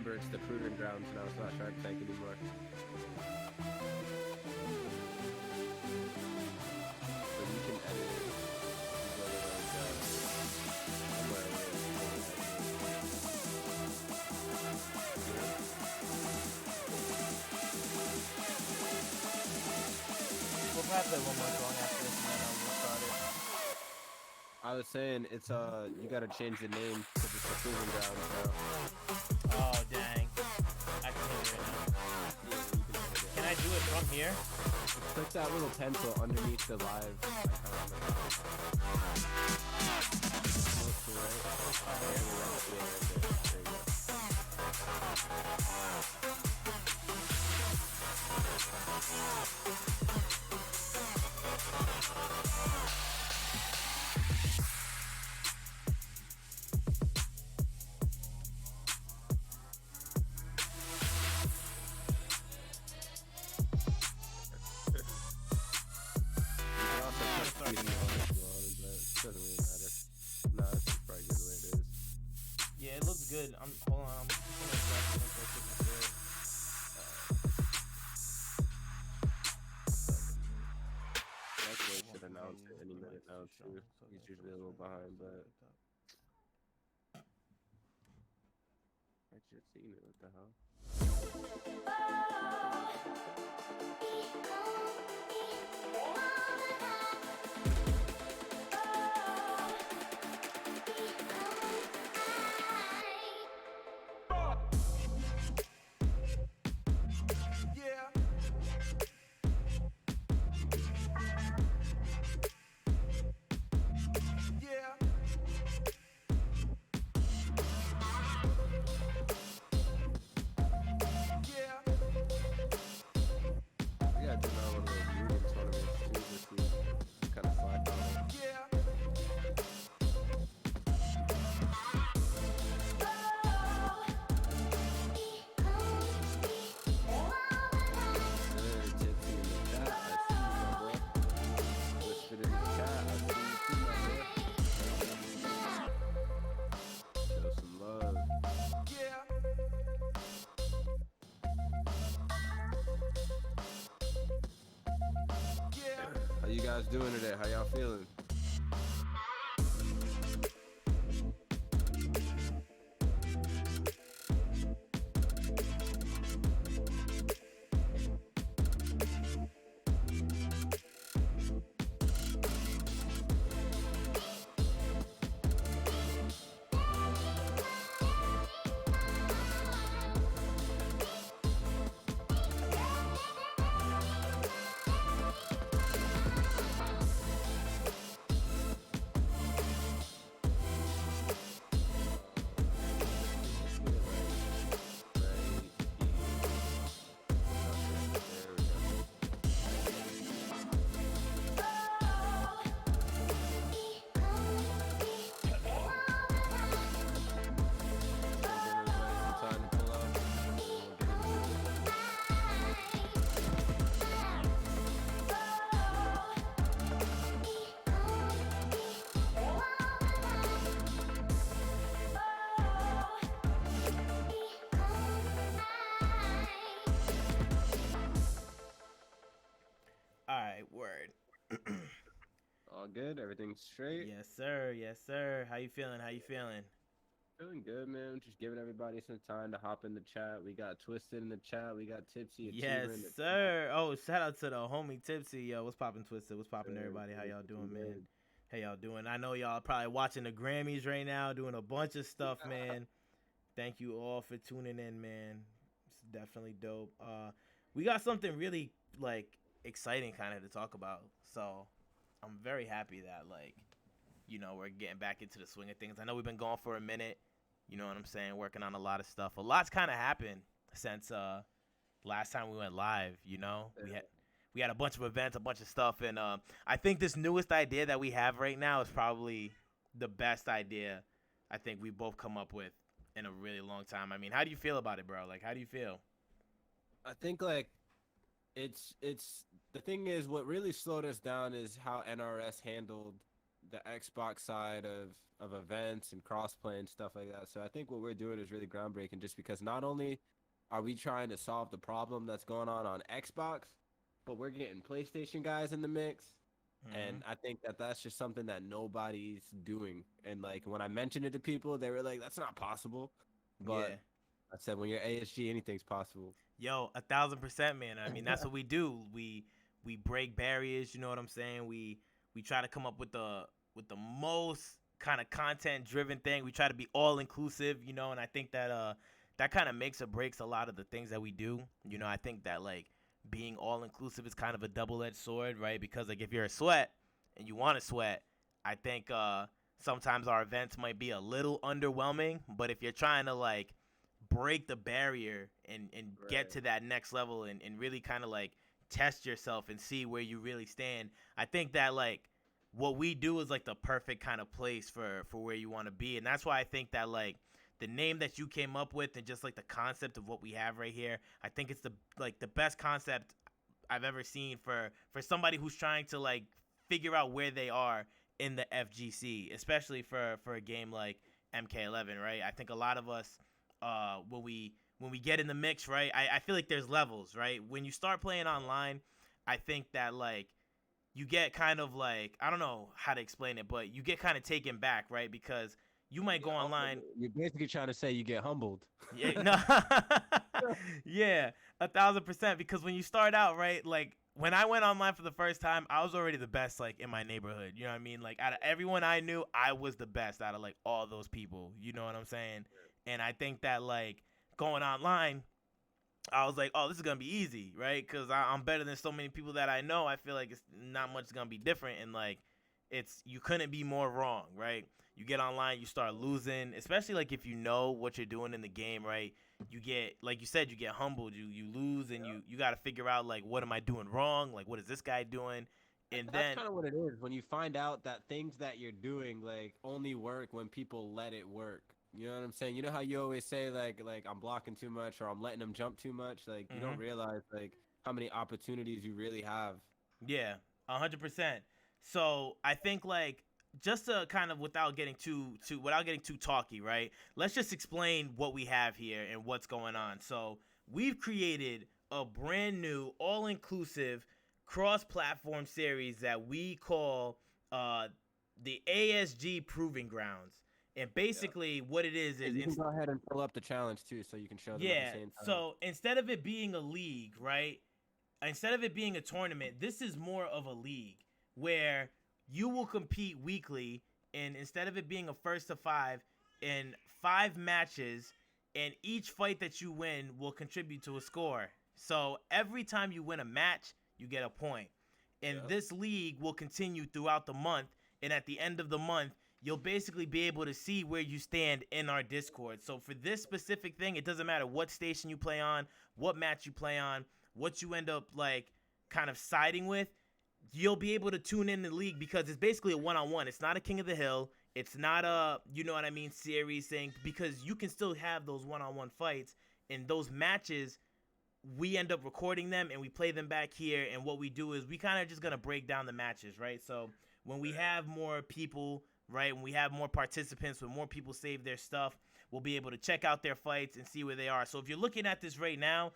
remember it's the Proving Grounds now. It's not Shark Tank anymore. But you can edit it. You go to like somewhere where We'll probably play one more song after this, and then we'll start it. I was saying it's you gotta change the name because it's the Proving Grounds now. Oh dang! I can hear it right now. Yeah, you can edit it. Can I do it from here? Click that little pencil underneath the live icon. Look to right. Yeah, right there. There you go. Doesn't really matter. Nah, this is probably good the way it is. Yeah, it looks good. Hold on. I'm just gonna adjust it so it's good. Actually, should announce it any minute now too. He's usually a little behind, but I just seen it. What the hell? Yeah, I did not one of those moving tournaments too this week. Kind of slacked on it. How you guys doing today? How y'all feeling? All right, word. All good? Everything's straight? Yes, sir. Yes, sir. How you feeling? How you feeling? Feeling good, man. Just giving everybody some time to hop in the chat. We got Twisted in the chat. We got Tipsy Achiever in the Yes, sir. Oh, shout out to the homie Tipsy. Yo, what's poppin', Twisted? What's poppin', chat. everybody? How y'all doing, man? Good. How y'all doing? I know y'all probably watching the Grammys right now, doing a bunch of stuff, man. Thank you all for tuning in, man. It's definitely dope. We got something really like exciting kind of to talk about. So I'm very happy that we're getting back into the swing of things. I know we've been going for a minute. You know what I'm saying? Working on a lot of stuff. A lot's kind of happened since last time we went live. You know, we had a bunch of events, a bunch of stuff, and I think this newest idea that we have right now is probably the best idea I think we both come up with in a really long time. I mean, how do you feel about it, bro? Like, how do you feel? I think like it's the thing is what really slowed us down is how NRS handled the Xbox side of events and crossplay and stuff like that. So I think what we're doing is really groundbreaking, just because not only are we trying to solve the problem that's going on Xbox, but we're getting PlayStation guys in the mix. And I think that that's just something that nobody's doing. And like when I mentioned it to people, they were like, "That's not possible." But Yeah. I said, when you're ASG, anything's possible. Yo, 1,000%, man. I mean, that's what we do. We break barriers. You know what I'm saying? We try to come up with the most kind of content driven thing. We try to be all inclusive. You know, and I think that that kind of makes or breaks a lot of the things that we do. You know, I think that like being all inclusive is kind of a double edged sword, right? Because like if you're a sweat and you want to sweat, I think sometimes our events might be a little underwhelming. But if you're trying to like break the barrier and get to that next level and really kind of like test yourself and see where you really stand, I think that like what we do is like the perfect kind of place for where you want to be. And that's why I think that like the name that you came up with and just like the concept of what we have right here, I think it's the best concept I've ever seen for somebody who's trying to like figure out where they are in the FGC, especially for a game like MK11, right? I think a lot of us when we get in the mix, right? I feel like there's levels, right? When you start playing online, I think that like you get kind of like, I don't know how to explain it, but you get kind of taken back, right? Because you might go online. You're basically trying to say you get humbled. Yeah, no. Yeah, 1,000%. Because when you start out, right, like when I went online for the first time, I was already the best, like in my neighborhood. You know what I mean? Like out of everyone I knew, I was the best out of like all those people. You know what I'm saying? And I think that like going online, I was like, oh, this is gonna be easy, right? Because I'm better than so many people that I know. I feel like it's not much gonna be different, and like you couldn't be more wrong, right? You get online, you start losing, especially like if you know what you're doing in the game, right? You get, like you said, you get humbled, you lose, and you got to figure out like, what am I doing wrong? Like, what is this guy doing? And That's then kind of what it is when you find out that things that you're doing like only work when people let it work. You know what I'm saying? You know how you always say like I'm blocking too much or I'm letting them jump too much. Like you don't realize like how many opportunities you really have. yeah, 100%. So I think like just to kind of without getting too talky, right? Let's just explain what we have here and what's going on. So we've created a brand new, all-inclusive, cross-platform series that we call the ASG Proving Grounds. And basically, what it is And you can go ahead and pull up the challenge too, so you can show them at yeah. the same time. So instead of it being a league, right? Instead of it being a tournament, this is more of a league where you will compete weekly, and instead of it being a first to five, in 5 matches, and each fight that you win will contribute to a score. So every time you win a match, you get a point. And this league will continue throughout the month, and at the end of the month, you'll basically be able to see where you stand in our Discord. So for this specific thing, it doesn't matter what station you play on, what match you play on, what you end up like kind of siding with, you'll be able to tune in the league because it's basically a one-on-one. It's not a King of the Hill. It's not a, you know what I mean, series thing, because you can still have those one-on-one fights. And those matches, we end up recording them and we play them back here. And what we do is we kind of just going to break down the matches, right? So when we have more people, right, when we have more participants, when more people save their stuff, we'll be able to check out their fights and see where they are. So if you're looking at this right now,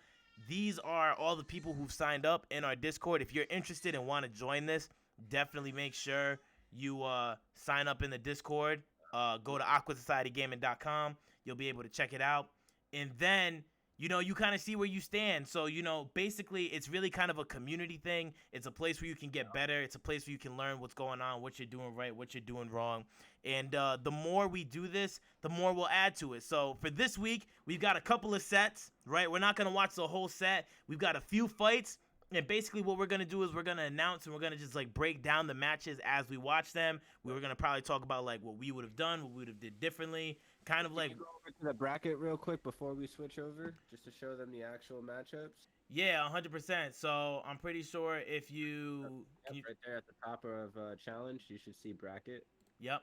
these are all the people who've signed up in our Discord. If you're interested and want to join this, definitely make sure you sign up in the Discord. Go to aquasocietygaming.com. You'll be able to check it out. And then, you know, you kind of see where you stand. So, you know, basically it's really kind of a community thing. It's a place where you can get better. It's a place where you can learn what's going on, what you're doing right, what you're doing wrong. And the more we do this, the more we'll add to it. So for this week, we've got a couple of sets, right? We're not going to watch the whole set. We've got a few fights. And basically what we're going to do is we're going to announce and we're going to just like break down the matches as we watch them. We were going to probably talk about like what we would have done, what we would have did differently. Kind of like go over to the bracket real quick before we switch over, just to show them the actual matchups. Yeah, 100%. So I'm pretty sure if you, right there at the top of challenge, you should see bracket. Yep.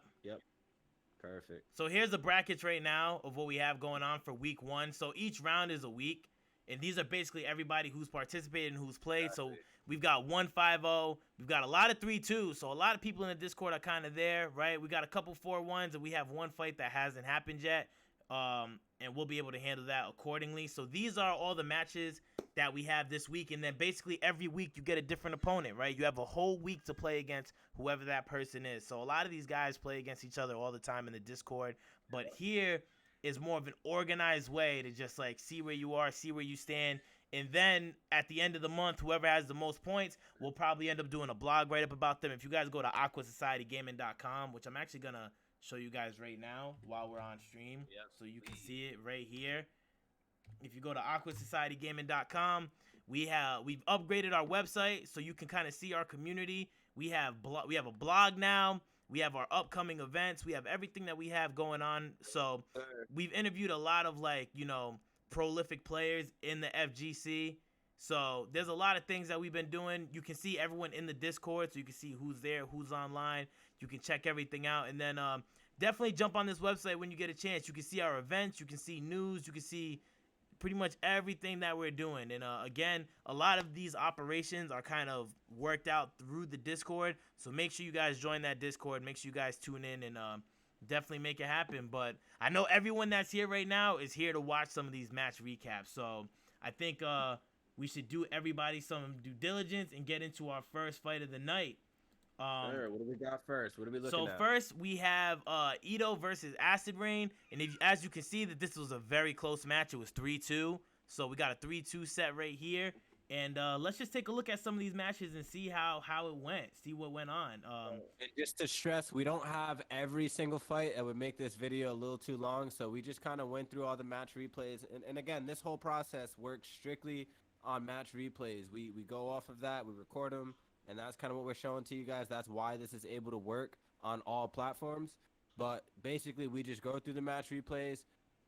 Perfect. So here's the brackets right now of what we have going on for week 1. So each round is a week. And these are basically everybody who's participated and who's played. So we've got 1-5-0. We've got a lot of 3-2. So a lot of people in the Discord are kind of there, right? We got a couple 4-1s, and we have one fight that hasn't happened yet. And we'll be able to handle that accordingly. So these are all the matches that we have this week. And then basically every week you get a different opponent, right? You have a whole week to play against whoever that person is. So a lot of these guys play against each other all the time in the Discord. But here is more of an organized way to just like see where you are, see where you stand. And then at the end of the month, whoever has the most points will probably end up doing a blog write-up about them. If you guys go to aquasocietygaming.com, which I'm actually going to show you guys right now while we're on stream, so you can see it right here. If you go to aquasocietygaming.com, we've upgraded our website so you can kind of see our community. We have a blog now. We have our upcoming events. We have everything that we have going on. So we've interviewed a lot of prolific players in the FGC. So there's a lot of things that we've been doing. You can see everyone in the Discord, so you can see who's there, who's online. You can check everything out. And then definitely jump on this website when you get a chance. You can see our events. You can see news. You can see pretty much everything that we're doing. And again, a lot of these operations are kind of worked out through the Discord. So make sure you guys join that Discord. Make sure you guys tune in and definitely make it happen. But I know everyone that's here right now is here to watch some of these match recaps. So I think we should do everybody some due diligence and get into our first fight of the night. Sure. What do we got first? What are we looking at? So first we have Ito versus Acid Rain, and as you can see that this was a very close match. It was 3-2, so we got a 3-2 set right here. And let's just take a look at some of these matches and see how it went, see what went on. And just to stress, we don't have every single fight. It would make this video a little too long, so we just kind of went through all the match replays. And again, this whole process works strictly on match replays. We go off of that, we record them. And that's kind of what we're showing to you guys. That's why this is able to work on all platforms. But basically, we just go through the match replays,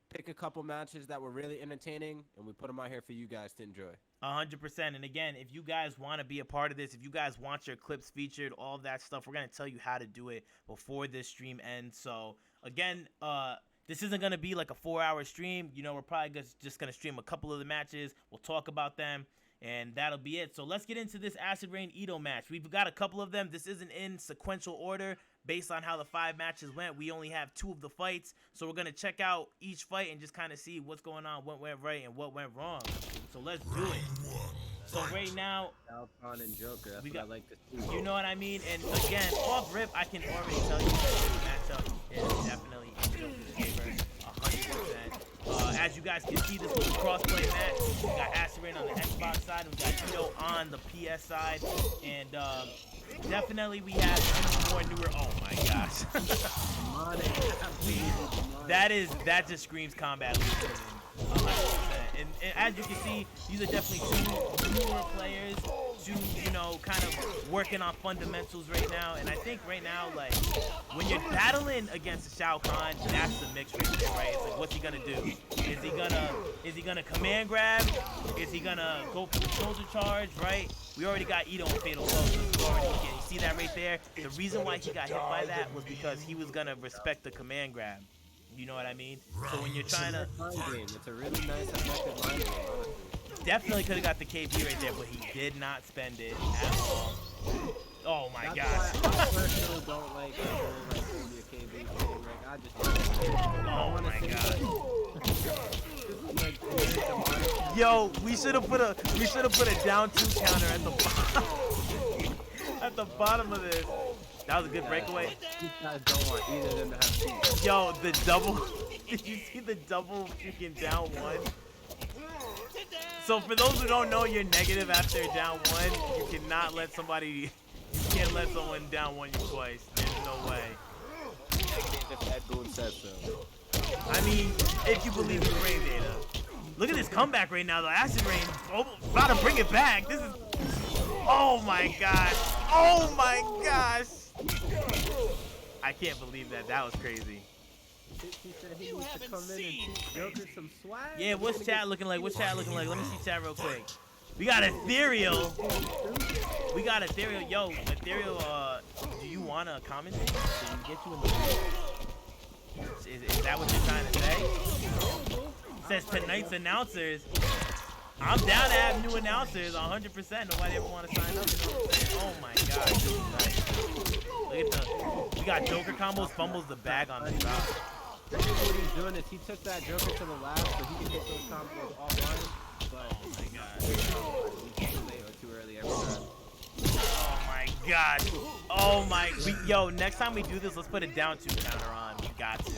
pick a couple matches that were really entertaining, and we put them out here for you guys to enjoy. 100%. And again, if you guys want to be a part of this, if you guys want your clips featured, all of that stuff, we're going to tell you how to do it before this stream ends. So again, this isn't going to be like a 4-hour stream. You know, we're probably just going to stream a couple of the matches. We'll talk about them. And that'll be it. So let's get into this Acid Rain Ito match. We've got a couple of them. This isn't in sequential order based on how the 5 matches went. We only have 2 of the fights. So we're going to check out each fight and just kind of see what's going on, what went right and what went wrong. So let's do it. So right now, Falcon and Joker, that's we what got, I like to see. You know what I mean? And again, off rip, I can already tell you this matchup is definitely in Joker's favor, 100%. As you guys can see, this was a crossplay match. We got Acid Rain on the Xbox side, we got Ito on the PS side, and definitely we have more newer. Oh my gosh, that just screams combat league. 100%. And as you can see, these are definitely 2 newer players, 2, kind of working on fundamentals right now. And I think right now, like, when you're battling against a Shao Kahn, that's the mix right there, right? It's like, what's he gonna do? Is he gonna command grab? Is he gonna go for the shoulder charge, right? We already got Ito on Fatal Blow, so you see that right there? The reason why he got hit by that was because he was gonna respect the command grab. You know what I mean? So when you're trying to... It's a really nice, effective line game, honestly. Definitely could have got the KB right there, but he did not spend it at all. Oh my gosh. I personally don't like a KB game. Like, I just oh my god. Yo, we should have put a down 2 counter at the bottom. At the bottom of this. That was a good breakaway. These guys don't want either of them to have 2. Yo, the double. Did you see the double freaking down 1? So for those who don't know, you're negative after down 1. You cannot let somebody. You can't let someone down 1 you twice. There's no way. If Ed Boon says so. I mean, if you believe in brain data. Look at this comeback right now. The Acid Rain about to bring it back. This is. Oh my gosh. Oh my gosh. I can't believe that. That was crazy. He said he needs to come in and teach Joker some swag. Yeah, what's chat looking like? What's chat looking like? Let me see chat real quick. We got Ethereal. We got Ethereal. Yo, Ethereal, do you want to commentate? Can we get you in the is that what you're trying to say? It says tonight's announcers. I'm down to have new announcers, 100%. Nobody ever want to sign up. You know what I'm saying? Oh my god, this is nice. Look at we got Joker combos, fumbles the bag on the drop. What he's doing is he took that Joker to the lab so he can hit those combos offline. But Oh my god. too late or too early every time. Oh my god. Oh my. Yo, next time we do this, let's put a down 2 counter on. We got to.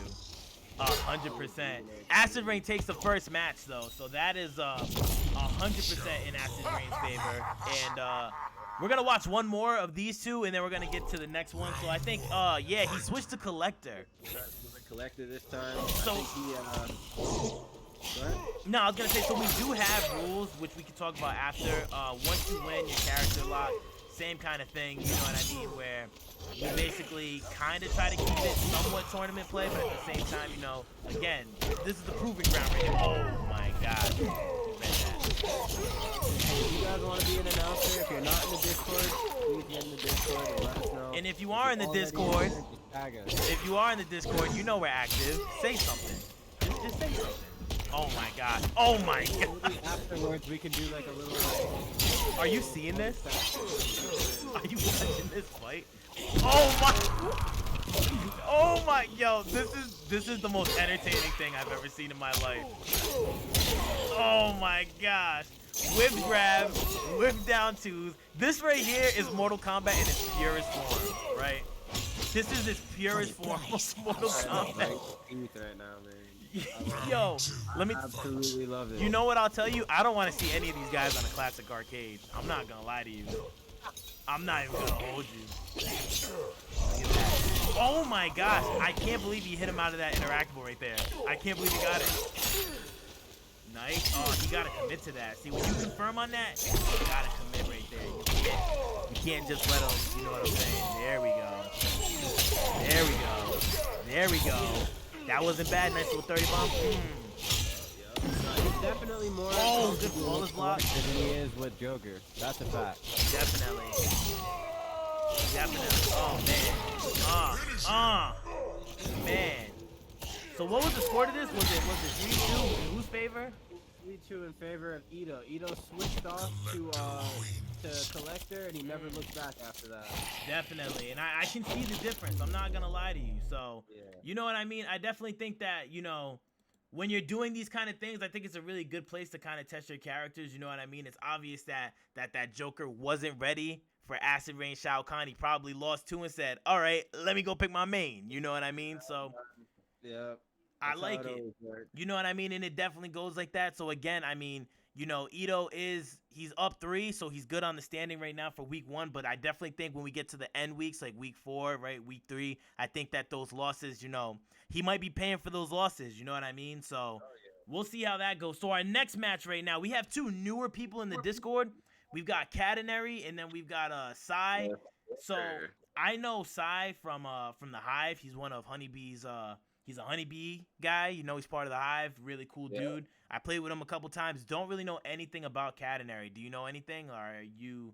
100%. Acid Rain takes the first match though, so that is 100% in Acid Rain's favor. And we're gonna watch one more of these two, and then we're gonna get to the next one. So I think, yeah, he switched to Collector. Collector this time. So, I think he, no, I was gonna say, so we do have rules, which we can talk about after. Once you win your character lock, same kind of thing, you know what I mean, where we basically kind of try to keep it somewhat tournament play, but at the same time, you know, again, this is the proving ground right here. Oh my god. If you guys want to be an announcer, if you're not in the Discord, please get in the Discord and let us know. And if you are in the Discord, you know we're active. Say something. Just say something. Oh my god. Oh my god. Afterwards, we can do like a little. Are you seeing this? Are you watching this fight? Oh my. Oh my. Yo, this is the most entertaining thing I've ever seen in my life. Oh my gosh. Whip grab, whip down 2s. This right here is Mortal Kombat in its purest form, right? This is its purest form of Mortal Kombat. Right now, man. Yo, let me. Absolutely love it. You know what I'll tell you? I don't want to see any of these guys on a classic arcade. I'm not gonna lie to you. I'm not even gonna hold you. Oh my gosh! I can't believe he hit him out of that interactable right there. I can't believe he got it. Nice. Oh, he gotta commit to that. See, when you confirm on that, you gotta commit right there. You can't just let him. You know what I'm saying? There we go. There we go. There we go. That wasn't bad. Nice little 30 bomb. He's definitely more good flawless block than he is with Joker. That's a fact. Definitely. Definitely. Oh man. Man. So what was the score to this? Was it 3-2 in whose favor? 3-2 in favor of Ito. Ito switched off to Collector, and he never looked back after that. Definitely, and I can see the difference. I'm not gonna lie to you. So, yeah. You know what I mean? I definitely think that, you know, when you're doing these kind of things, I think it's a really good place to kind of test your characters. You know what I mean? It's obvious that Joker wasn't ready for Acid Rain Shao Kahn. He probably lost 2 and said, all right, let me go pick my main. You know what I mean? So, yeah. I like it. You know what I mean? And it definitely goes like that. So again, I mean, you know, Ito he's up 3, so he's good on the standing right now for week 1. But I definitely think when we get to the end weeks, like week 4, right, week 3, I think that those losses, you know, he might be paying for those losses. You know what I mean? So we'll see how that goes. So our next match right now, we have 2 newer people in the Discord. We've got Catenary, and then we've got Sai. So I know Sai from the Hive. He's one of Honeybee's He's a Honeybee guy. You know, he's part of the Hive. Really cool dude. I played with him a couple times. Don't really know anything about Catenary. Do you know anything? Or are you...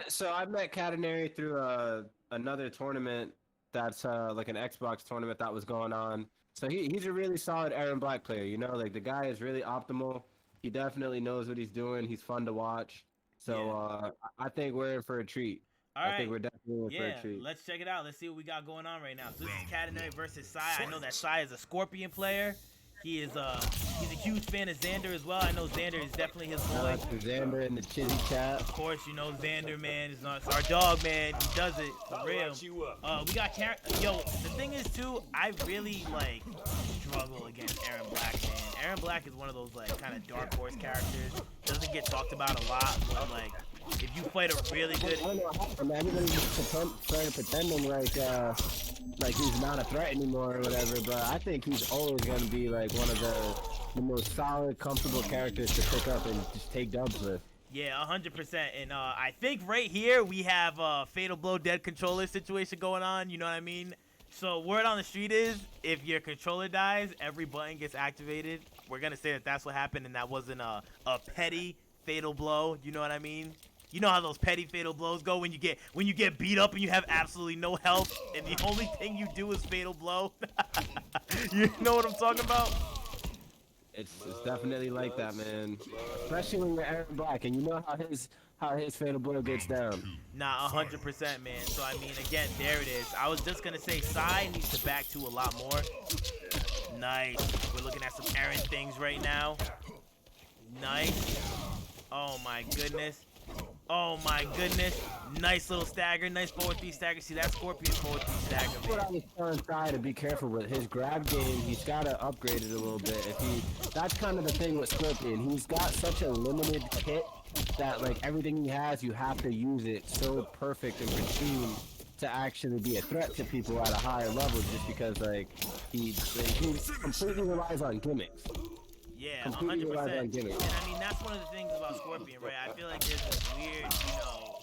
So I met Catenary through another tournament that's like an Xbox tournament that was going on. So he's a really solid Aaron Black player. You know, like the guy is really optimal. He definitely knows what he's doing. He's fun to watch. So I think we're in for a treat. All right. I think we're definitely in for a treat. Let's check it out. Let's see what we got going on right now. So this is Catenary versus Sai. I know that Sai is a Scorpion player. He is he's a huge fan of Xander as well. I know Xander is definitely his boy. Xander in the Chizzy chat. Of course, you know Xander, man. It's our dog, man. He does it for real. We got yo. The thing is too, I really like struggle against Aaron Black, man. Aaron Black is one of those like kind of dark horse characters. Doesn't get talked about a lot, but like if you fight a really good. I don't know how, man. Everybody just started pretending like he's not a threat anymore or whatever, but I think he's always going to be like one of the most solid, comfortable characters to pick up and just take dubs with. Yeah, 100%. And I think right here we have a Fatal Blow dead controller situation going on, you know what I mean? So word on the street is if your controller dies, every button gets activated. We're going to say that that's what happened and that wasn't a petty Fatal Blow, you know what I mean? You know how those petty fatal blows go when you get beat up and you have absolutely no health and the only thing you do is fatal blow. You know what I'm talking about? It's definitely like that, man. Especially when you're Aaron Black, and you know how his fatal blow gets down. Nah, 100%, man. So I mean, again, there it is. I was just gonna say, Psy needs to back to a lot more. Nice. We're looking at some Aaron things right now. Nice. Oh my goodness. Oh my goodness. Nice little stagger. Nice forward 3 stagger. See that Scorpion forward 3 stagger, That's what I was telling Ty to be careful with his grab game. He's got to upgrade it a little bit. That's kind of the thing with Scorpion. He's got such a limited kit that like everything he has, you have to use it so perfect and pristine to actually be a threat to people at a higher level. Just because he completely relies on gimmicks. Yeah, Completely 100%. relies on And gimmicks. I mean, that's one of the things about Scorpion, right? I feel like there's this weird,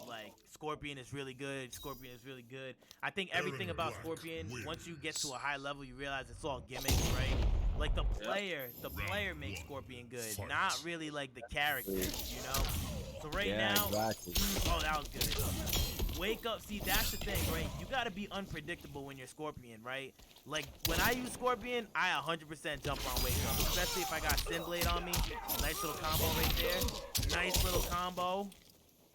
like Scorpion is really good. Scorpion is really good. I think everything about Scorpion, once you get to a high level, you realize it's all gimmicks, right? Like the player makes Scorpion good, not really like the character, you know? So right now, Exactly. oh, that was good. Wake up. See, that's the thing, right? You gotta be unpredictable when you're Scorpion, right? Like, when I use Scorpion, I 100% jump on Wake Up. Especially if I got Sin Blade on me. Nice little combo right there. Nice little combo.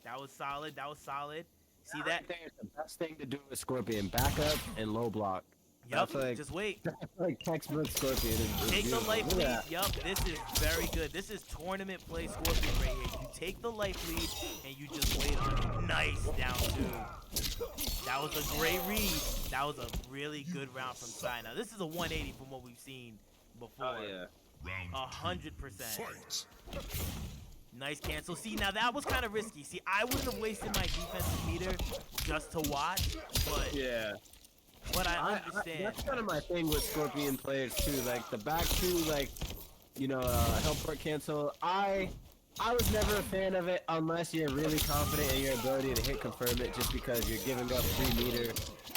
That was solid. That was solid. See that? Right there is the best thing to do with Scorpion. Back up and low block. Yup. That's Just wait. like textbook Scorpion. Take the life Look lead. at that. Yup. This is very good. This is tournament play Scorpion right here. You take the life lead and you just wait on it. Nice down 2. That was a great read. That was a really good round from Sai. Now, this is a 180 from what we've seen before. Oh, yeah. 100%. Nice cancel. See, now that was kind of risky. See, I wouldn't have wasted my defensive meter just to watch, but Yeah. but I understand. That's kind of my thing with Scorpion players too. Like the back two, help cancel. I was never a fan of it unless you're really confident in your ability to hit confirm it, just because you're giving up 3 meter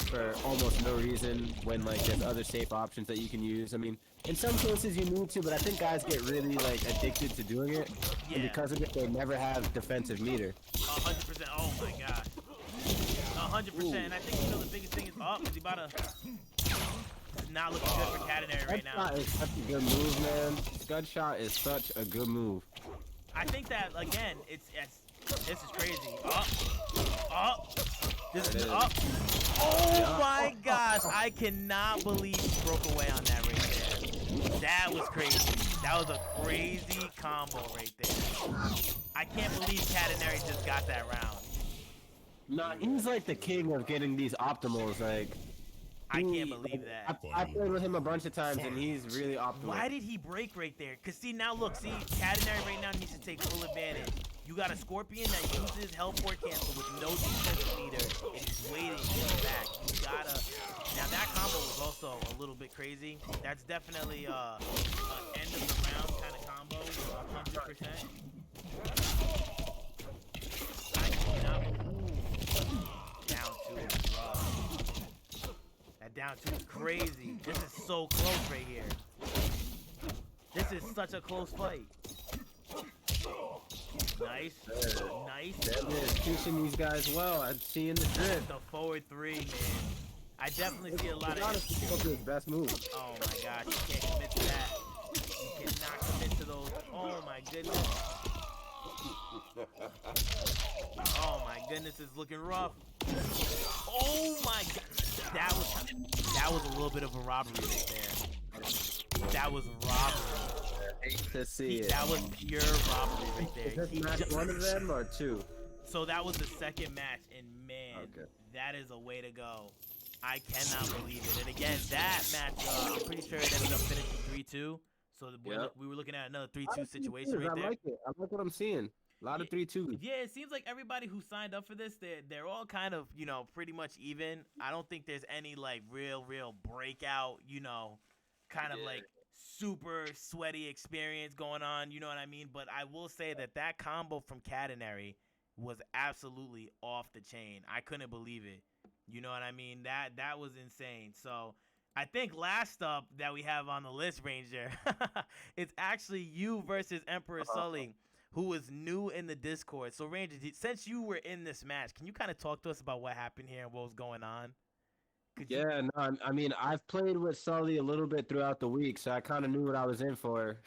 for almost no reason when there's other safe options that you can use. I mean, in some cases you need to, but I think guys get really addicted to doing it, and because of it, they never have defensive meter. 100%. Oh my gosh. 100%. And I think the biggest thing is is he about to? It's not looking good for Catenary right now. Scud shot is such a good move, man. Scud shot is such a good move. I think that again, this is crazy. This is up. Oh my gosh! I cannot believe he broke away on that right there. That was crazy. That was a crazy combo right there. I can't believe Catenary just got that round. Nah, he's like the king of getting these optimals. I can't believe that. I played with him a bunch of times, and he's really optimal. Why did he break right there? Because, see, now look. See, Catenary right now needs to take full advantage. You got a Scorpion that uses Helport Cancel with no defensive meter, and he's waiting in the back. You gotta... Now, that combo was also a little bit crazy. That's definitely an end of the round kind of combo, 100%. I cannot... Down 2 is rough. That down 2 is crazy. This is so close right here. This is such a close fight. Nice. Nice. They're teaching these guys well. I'm seeing the drift. The forward 3, man. I definitely see a lot of his best move. Oh my gosh, you can't commit to that. You cannot commit to those. Oh my goodness. Oh my goodness, it's looking rough. Oh my god. That was a little bit of a robbery right there. That was robbery. I hate to see it. That was pure robbery right there. Is this match one of them or 2? So that was the second match, and man, Okay. that is a way to go. I cannot believe it. And again, that match, I'm pretty sure it ended up finishing 3-2. So we were looking at another 3-2 situation right there. I like it. I like what I'm seeing. A lot of 3-2s. Yeah, it seems like everybody who signed up for this, they're all kind of, pretty much even. I don't think there's any real breakout, kind of super sweaty experience going on, you know what I mean? But I will say that combo from Catenary was absolutely off the chain. I couldn't believe it. You know what I mean? That was insane. So I think last up that we have on the list, Ranger, it's actually you versus Emperor Sully, who is new in the Discord. So Ranger, since you were in this match, can you kind of talk to us about what happened here and what was going on? Could you? Yeah, no, I mean, I've played with Sully a little bit throughout the week, so I kind of knew what I was in for.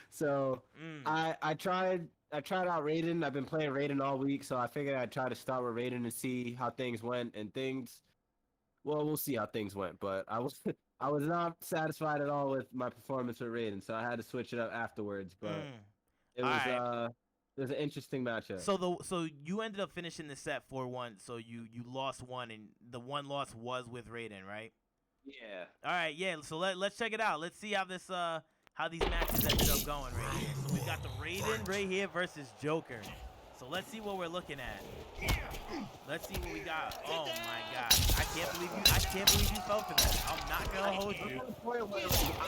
So Mm, I tried out Raiden. I've been playing Raiden all week, so I figured I'd try to start with Raiden and see how things went. And well, we'll see how things went. But I was I was not satisfied at all with my performance with Raiden, so I had to switch it up afterwards. But mm. it All was right. it was an interesting matchup. So you ended up finishing the set 4-1. So you lost one, and the one loss was with Raiden, right? Yeah. All right, yeah. So let's check it out. Let's see how this how these matches ended up going right here. So we've got the Raiden right here versus Joker. So let's see what we're looking at. Let's see what we got. Oh my God! I can't believe you fell for that. I'm not gonna hold you.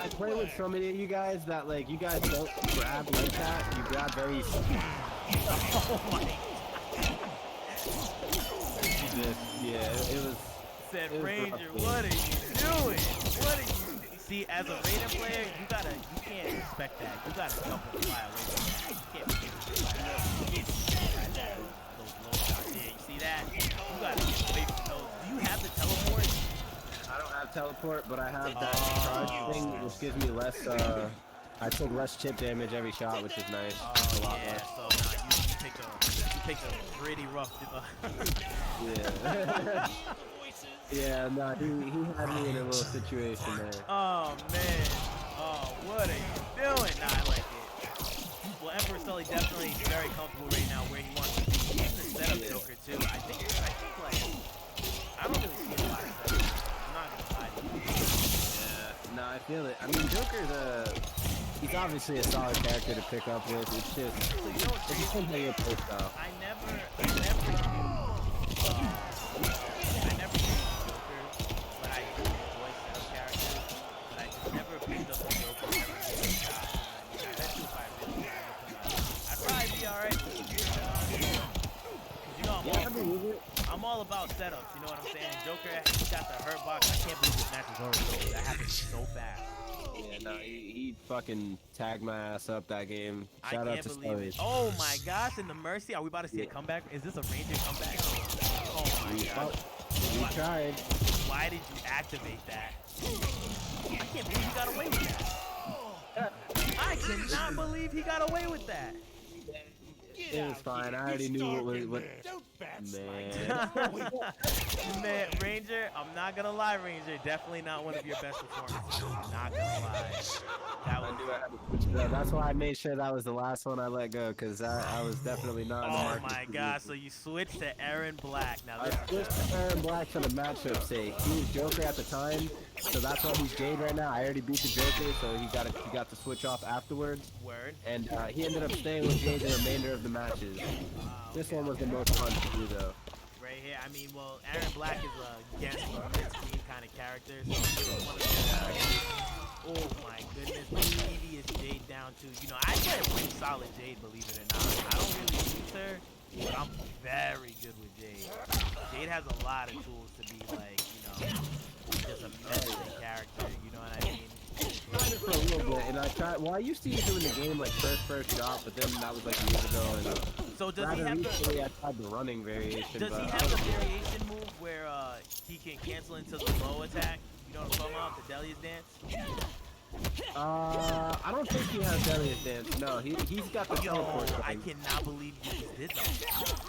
I play with so many of you guys that like you guys don't grab like that. You grab very. Oh my! Yeah, it was. Said It was Ranger, rough, what are you doing? What are you? See, as a Raiden player, you can't expect that. You gotta jump and fly away from that. You can't be able to fly that. Those low shots there. You see that? You gotta get away from those. Do you have the teleport? I don't have teleport, but I have that charge thing, which gives me less. I take less chip damage every shot, which is nice. A lot Yeah. less. So now you take a pretty rough. Yeah. Yeah, no, he had me in a little situation there. Oh man. Oh, what are you doing? Nah, I like it. Well, Emperor Sully definitely very comfortable right now where he wants to be. He's the setup Joker too. I think like I don't really see a lot of setup. I'm not gonna lie to you. Yeah, no, I feel it. I mean, he's obviously a solid character to pick up with. It's just, You know what's it crazy? depends on your play style. I never used Joker, but I do enjoy setup characters. But I just never picked up the Joker and never gave it a shot. I bet you if I really wanted to, I'd probably be alright with it. You know, Yeah, I believe it. I'm all about setups. You know what I'm saying? Joker, he got the hurt box. I can't believe this match is over. That happened so fast. Yeah, no, he fucking tagged my ass up that game. I Shout out can't to believe it. Sturridge. Oh my gosh, and the Mercy. Are we about to see a comeback? Is this a Ranger comeback? Oh my god. We tried. Why did you activate that? I can't believe he got away with that. I cannot believe he got away with that. It was fine. I already knew what man. Man, Ranger, I'm not gonna lie, Ranger, definitely not one of your best performances. I'm not gonna lie. That was. Yeah, that's why I made sure that was the last one I let go, because I was definitely not in the Oh market my to god, use so it. you switched to Aaron Black. Now I this switched to Aaron Black for the matchup sake. He was Joker at the time, so that's why he's Jade right now. I already beat the Joker, so he got to switch off afterwards. word. And he ended up staying with Jade the remainder of the matches. This one was the most fun to do, though. Right here, I mean, well, Aaron Black is a gangster mid-screen kind of character. So he was one of the oh my goodness, previous Jade down to, you know, I play a pretty solid Jade, believe it or not. I don't really use her, but I'm very good with Jade. Jade has a lot of tools to be like, you know, just a menacing character, you know what I mean? Tried it for a little bit, and I used to use it in the game like first shot, but then that was like years ago, and So does he rather have the recently I tried the running variation, does but he have the variation move where he can cancel into the low attack? You know what I'm talking about? The Delia's dance? I don't think he has Delia's dance. No, he's got the Yo, teleport I thing. cannot believe you just did that.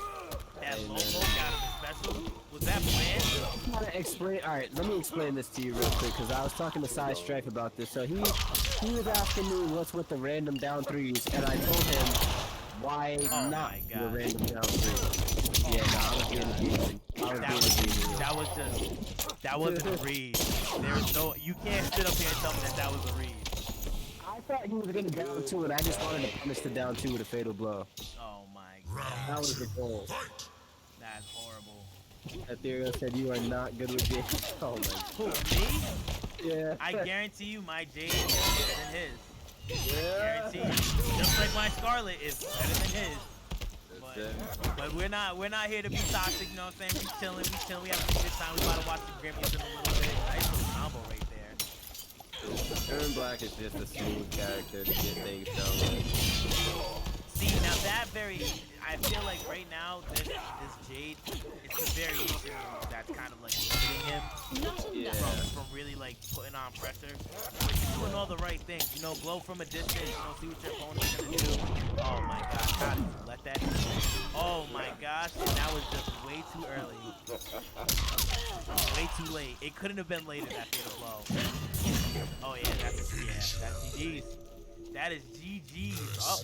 That low poke out of the special? Was that planned? Alright, let me explain this to you real quick, because I was talking to Cy Strife about this. So he was asking me what's with the random down threes, and I told him why Oh not my the God. random down three. Yeah, no, I was being a demon. That wasn't a read. There's no, you can't sit up here and tell me that was a read. I thought he was gonna down two, and I just wanted to punish the down two with a fatal blow. Oh my god. That was the goal. That's horrible. Ethereal said you are not good with Jade. Oh my god. Who, me? Yeah. I guarantee you my Jade is better than his. Yeah. Guarantee you. Just like my Scarlet is better than his. But we're not here to be toxic, you know what I'm saying? We chilling, we having a good time. We about to watch the Grammys in a little bit. Nice little combo right there. Aaron Black is just a smooth character to get things done with. See, now that very, I feel like right now this Jade, it's the variation that's kind of like limiting him Yeah. from really like putting on pressure. But he's doing all the right things, you know, glow from a distance, you know, see what your opponent's gonna do. Oh my gosh, how did you let that? Oh my gosh, and that was just way too early, way too late. It couldn't have been later, that fatal blow. Oh yeah, that's GG's. That is GG's. Oh,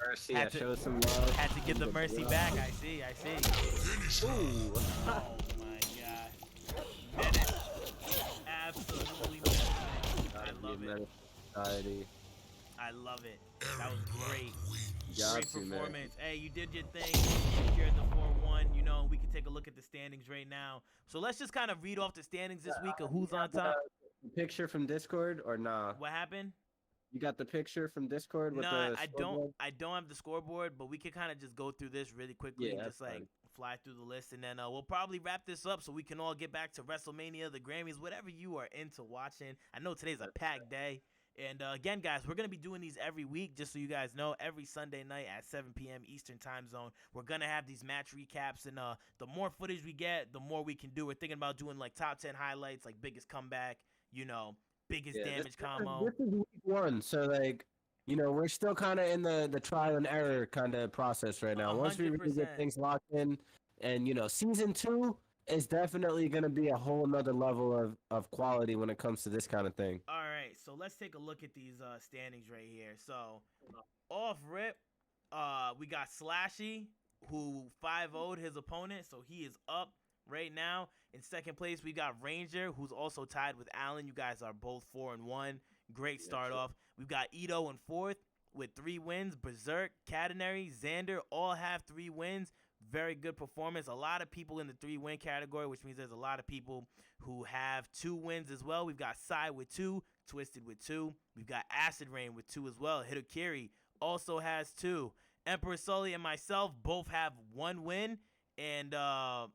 Mercy, had I to showed some love. had to give the mercy back. I see. Ooh. Oh my god. Menace. Absolutely menacing. I love it. Society. I love it. That was great. Got Great you, man. performance. Hey, you did your thing. You secured the 4-1. You know, we can take a look at the standings right now. So let's just kind of read off the standings this week of who's on top. Picture from Discord or nah? What happened? You got the picture from Discord with No, the I scoreboard? don't. I don't have the scoreboard, but we can kind of just go through this really quickly Yeah, and that's just like fine. fly through the list, and then we'll probably wrap this up so we can all get back to WrestleMania, the Grammys, whatever you are into watching. I know today's a packed day, and again, guys, we're gonna be doing these every week, just so you guys know. Every Sunday night at 7 p.m. Eastern Time Zone, we're gonna have these match recaps, and the more footage we get, the more we can do. We're thinking about doing like top 10 highlights, like biggest comeback, you know, biggest damage combo. This is week one, so like, you know, we're still kind of in the trial and error kind of process right now. Once we really get 100%. things locked in, and you know, season 2 is definitely gonna be a whole nother level of quality when it comes to this kind of thing. All right, so let's take a look at these standings right here. So, off rip, we got Slashy, who 5-0'd his opponent, so he is up right now. In second place, we got Ranger, who's also tied with Allen. You guys are both 4-1. Great start off. We've got Ito in fourth with 3 wins. Berserk, Catenary, Xander all have 3 wins. Very good performance. A lot of people in the 3-win category, which means there's a lot of people who have 2 wins as well. We've got Sai with 2, Twisted with 2. We've got Acid Rain with 2 as well. Hitokiri also has 2. Emperor Sully and myself both have 1 win. And That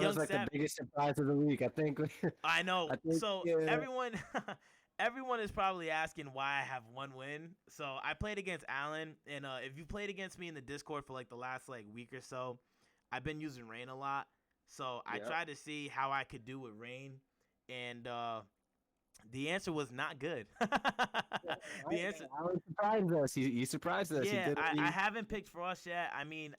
Young was like Sav- the biggest surprise of the week, I think. I know. I think, So yeah. everyone is probably asking why I have 1 win. So I played against Alan, and if you played against me in the Discord for like the last like week or so, I've been using Rain a lot. So I Yep. tried to see how I could do with Rain, and the answer was not good. The answer. Alan surprised us. He surprised us. Yeah, He did I haven't picked Frost yet. I mean,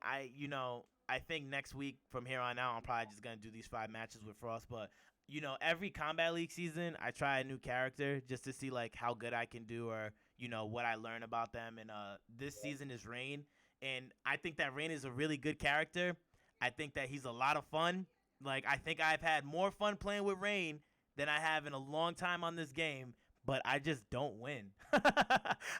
I think next week from here on out, I'm probably just gonna do these 5 matches with Frost. But you know, every Combat League season, I try a new character just to see like how good I can do, or you know what I learn about them. And this season is Rain, and I think that Rain is a really good character. I think that he's a lot of fun. Like I think I've had more fun playing with Rain than I have in a long time on this game. But I just don't win.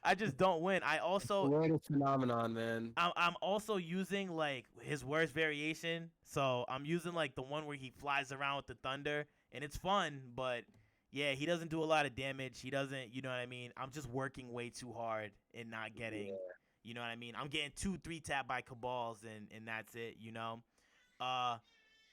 I just don't win. I also Weirdest phenomenon, man. I'm also using like his worst variation. So I'm using like the one where he flies around with the thunder, and it's fun, but yeah, he doesn't do a lot of damage. He doesn't, you know what I mean? I'm just working way too hard and not getting, you know what I mean? I'm getting 2-3 tapped by Cabals, and that's it, you know?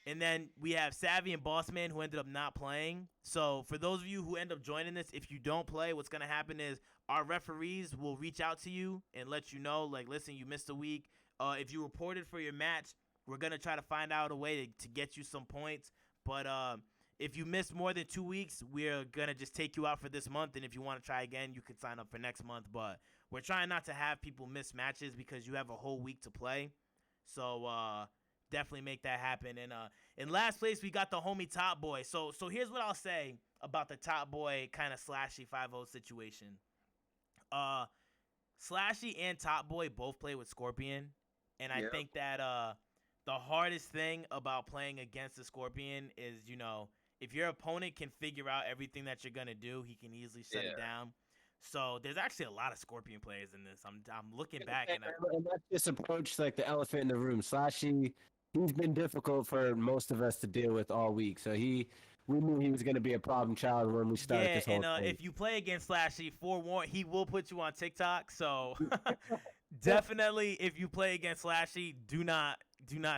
And then we have Savvy and Bossman who ended up not playing. So for those of you who end up joining this, if you don't play, what's going to happen is our referees will reach out to you and let you know, like, listen, you missed a week. If you reported for your match, we're going to try to find out a way to get you some points. But if you missed more than 2 weeks, we're going to just take you out for this month. And if you want to try again, you can sign up for next month. But we're trying not to have people miss matches because you have a whole week to play. So definitely make that happen. And in last place, we got the homie Top Boy. So here's what I'll say about the Top Boy kind of Slashy 5-0 situation. Slashy and Top Boy both play with Scorpion. And I think that the hardest thing about playing against the Scorpion is, you know, if your opponent can figure out everything that you're going to do, he can easily shut it down. So there's actually a lot of Scorpion players in this. I'm looking back and let's just approach like the elephant in the room. Slashy, he's been difficult for most of us to deal with all week. So we knew he was going to be a problem child when we started this whole thing. If you play against Slashy, forewarn, he will put you on TikTok. So definitely, if you play against Slashy, do not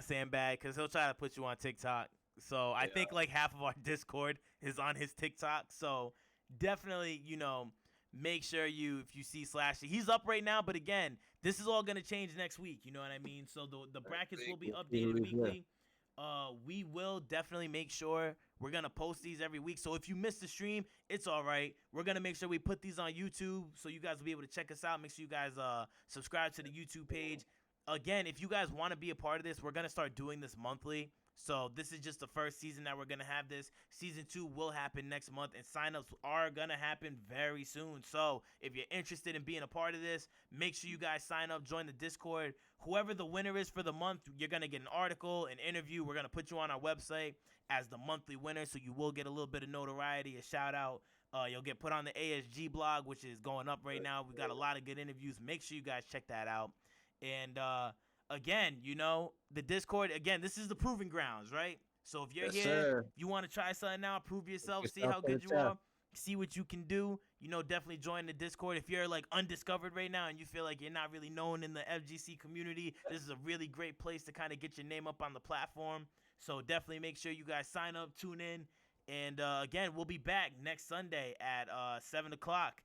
sandbag because he'll try to put you on TikTok. So I think like half of our Discord is on his TikTok. So definitely, you know, make sure if you see Slashy, he's up right now. But again, this is all gonna change next week. You know what I mean? So the brackets will be We'll see updated who's here. weekly. We will definitely make sure we're gonna post these every week. So if you missed the stream, it's all right. We're gonna make sure we put these on YouTube so you guys will be able to check us out. Make sure you guys subscribe to the YouTube page. Again, if you guys want to be a part of this, we're gonna start doing this monthly. So this is just the first season that we're gonna have this. Season 2 will happen next month, and signups are gonna happen very soon. So if you're interested in being a part of this, make sure you guys sign up, join the Discord. Whoever the winner is for the month, you're gonna get an article, an interview. We're gonna put you on our website as the monthly winner, so you will get a little bit of notoriety, a shout out. You'll get put on the ASG blog, which is going up right now. We got a lot of good interviews. Make sure you guys check that out. And again, you know, the Discord, again, this is the proving grounds, right? So if you're Yes, here, sir. if you want to try something out, prove yourself, see yourself how in good the you chat. are, see what you can do, you know, definitely join the Discord. If you're like undiscovered right now and you feel like you're not really known in the FGC community, this is a really great place to kind of get your name up on the platform. So definitely make sure you guys sign up, tune in. And again, we'll be back next Sunday at 7 o'clock.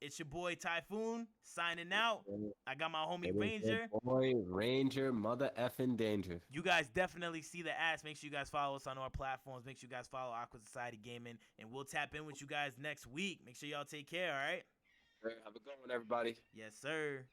It's your boy Typhoon signing out. I got my homie Ranger. Boy, Ranger, mother effing danger. You guys definitely see the ads. Make sure you guys follow us on our platforms. Make sure you guys follow Aqua Society Gaming. And we'll tap in with you guys next week. Make sure y'all take care, all right? Have a good one, everybody. Yes, sir.